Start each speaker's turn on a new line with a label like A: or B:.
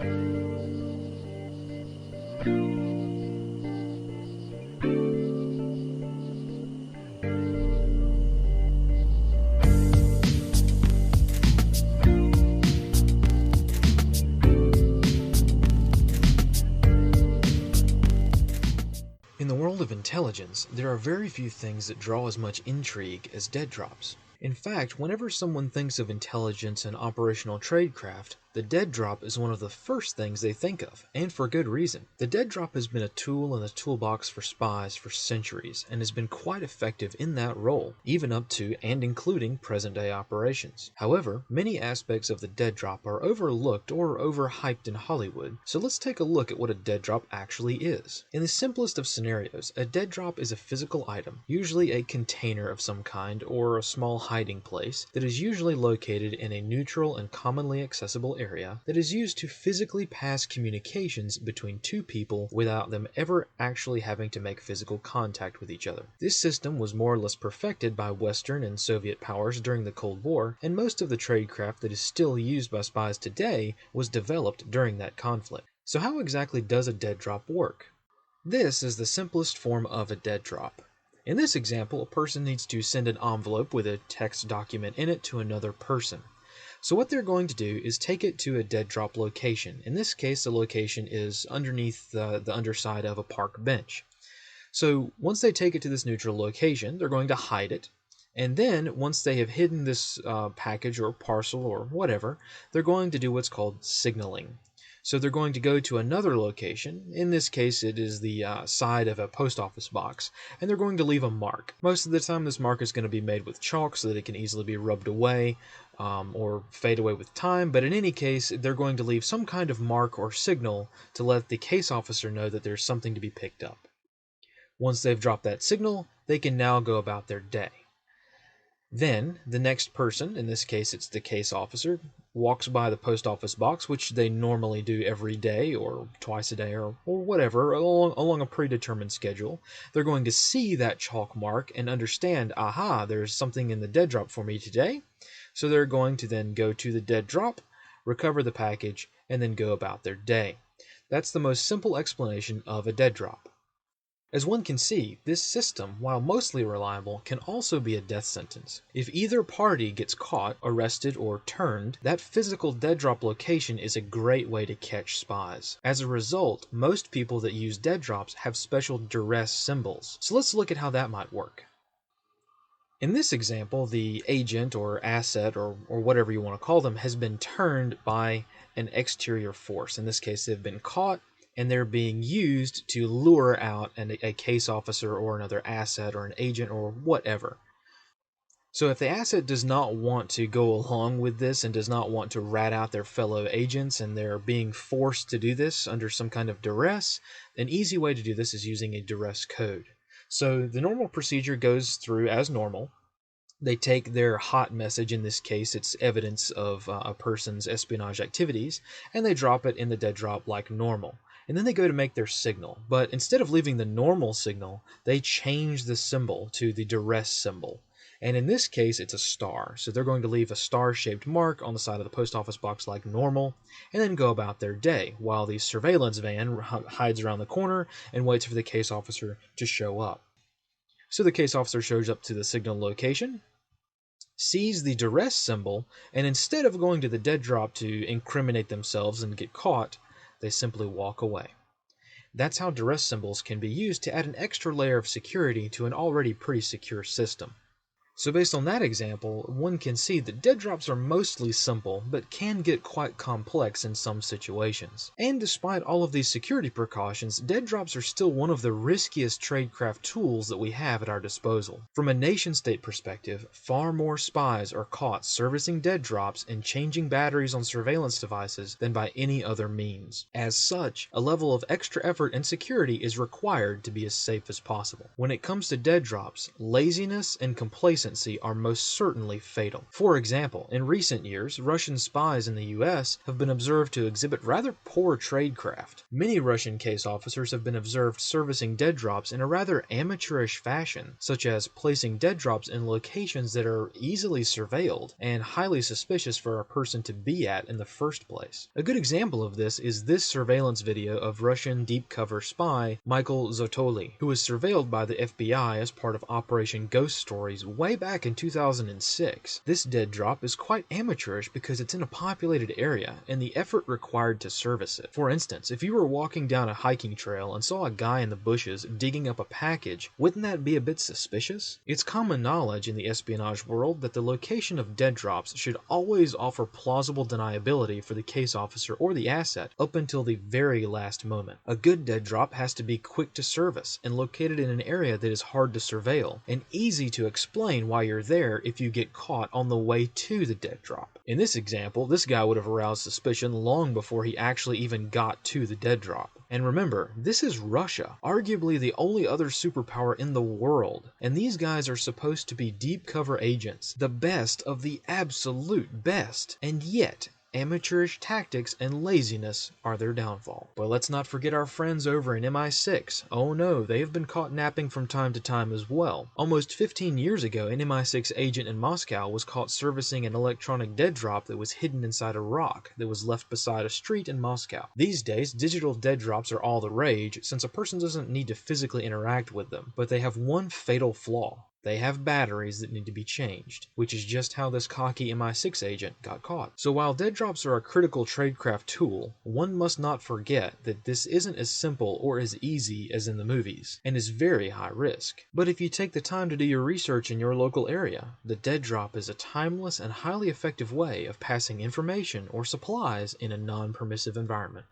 A: In the world of intelligence, there are very few things that draw as much intrigue as dead drops. In fact, whenever someone thinks of intelligence and operational tradecraft, the dead drop is one of the first things they think of, and for good reason. The dead drop has been a tool in the toolbox for spies for centuries, and has been quite effective in that role, even up to and including present-day operations. However, many aspects of the dead drop are overlooked or overhyped in Hollywood, so let's take a look at what a dead drop actually is. In the simplest of scenarios, a dead drop is a physical item, usually a container of some kind or a small hiding place, that is usually located in a neutral and commonly accessible area that is used to physically pass communications between two people without them ever actually having to make physical contact with each other. This system was more or less perfected by Western and Soviet powers during the Cold War, and most of the tradecraft that is still used by spies today was developed during that conflict. So how exactly does a dead drop work? This is the simplest form of a dead drop. In this example, a person needs to send an envelope with a text document in it to another person. So what they're going to do is take it to a dead drop location. In this case, the location is underneath the underside of a park bench. So once they take it to this neutral location, they're going to hide it. And then once they have hidden this package or parcel or whatever, they're going to do what's called signaling. So they're going to go to another location. In this case, it is the side of a post office box, and they're going to leave a mark. Most of the time, this mark is going to be made with chalk so that it can easily be rubbed away or fade away with time, but in any case, they're going to leave some kind of mark or signal to let the case officer know that there's something to be picked up. Once they've dropped that signal, they can now go about their day. Then, the next person, in this case it's the case officer, walks by the post office box, which they normally do every day or twice a day or whatever, along a predetermined schedule. They're going to see that chalk mark and understand, aha, there's something in the dead drop for me today. So they're going to then go to the dead drop, recover the package, and then go about their day. That's the most simple explanation of a dead drop. As one can see, this system, while mostly reliable, can also be a death sentence. If either party gets caught, arrested, or turned, that physical dead drop location is a great way to catch spies. As a result, most people that use dead drops have special duress symbols. So let's look at how that might work. In this example, the agent or asset or whatever you want to call them has been turned by an exterior force. In this case, they've been caught and they're being used to lure out a case officer or another asset or an agent or whatever. So if the asset does not want to go along with this and does not want to rat out their fellow agents and they're being forced to do this under some kind of duress, an easy way to do this is using a duress code. So the normal procedure goes through as normal. They take their hot message, in this case it's evidence of a person's espionage activities, and they drop it in the dead drop like normal. And then they go to make their signal, but instead of leaving the normal signal, they change the symbol to the duress symbol. And in this case, it's a star. So they're going to leave a star-shaped mark on the side of the post office box like normal, and then go about their day, while the surveillance van hides around the corner and waits for the case officer to show up. So the case officer shows up to the signal location, sees the duress symbol, and instead of going to the dead drop to incriminate themselves and get caught, they simply walk away. That's how duress symbols can be used to add an extra layer of security to an already pretty secure system. So based on that example, one can see that dead drops are mostly simple, but can get quite complex in some situations. And despite all of these security precautions, dead drops are still one of the riskiest tradecraft tools that we have at our disposal. From a nation-state perspective, far more spies are caught servicing dead drops and changing batteries on surveillance devices than by any other means. As such, a level of extra effort and security is required to be as safe as possible. When it comes to dead drops, laziness and complacency blatancy are most certainly fatal. For example, in recent years, Russian spies in the US have been observed to exhibit rather poor tradecraft. Many Russian case officers have been observed servicing dead drops in a rather amateurish fashion, such as placing dead drops in locations that are easily surveilled and highly suspicious for a person to be at in the first place. A good example of this is this surveillance video of Russian deep cover spy Michael Zotoli, who was surveilled by the FBI as part of Operation Ghost Stories way back in 2006. This dead drop is quite amateurish because it's in a populated area and the effort required to service it. For instance, if you were walking down a hiking trail and saw a guy in the bushes digging up a package, wouldn't that be a bit suspicious? It's common knowledge in the espionage world that the location of dead drops should always offer plausible deniability for the case officer or the asset up until the very last moment. A good dead drop has to be quick to service and located in an area that is hard to surveil and easy to explain why you're there if you get caught on the way to the dead drop. In this example, this guy would have aroused suspicion long before he actually even got to the dead drop. And remember, this is Russia, arguably the only other superpower in the world, and these guys are supposed to be deep cover agents, the best of the absolute best, and yet amateurish tactics and laziness are their downfall. But let's not forget our friends over in MI6. Oh no, they have been caught napping from time to time as well. Almost 15 years ago, an MI6 agent in Moscow was caught servicing an electronic dead drop that was hidden inside a rock that was left beside a street in Moscow. These days, digital dead drops are all the rage since a person doesn't need to physically interact with them, but they have one fatal flaw. They have batteries that need to be changed, which is just how this cocky MI6 agent got caught. So while dead drops are a critical tradecraft tool, one must not forget that this isn't as simple or as easy as in the movies, and is very high risk. But if you take the time to do your research in your local area, the dead drop is a timeless and highly effective way of passing information or supplies in a non-permissive environment.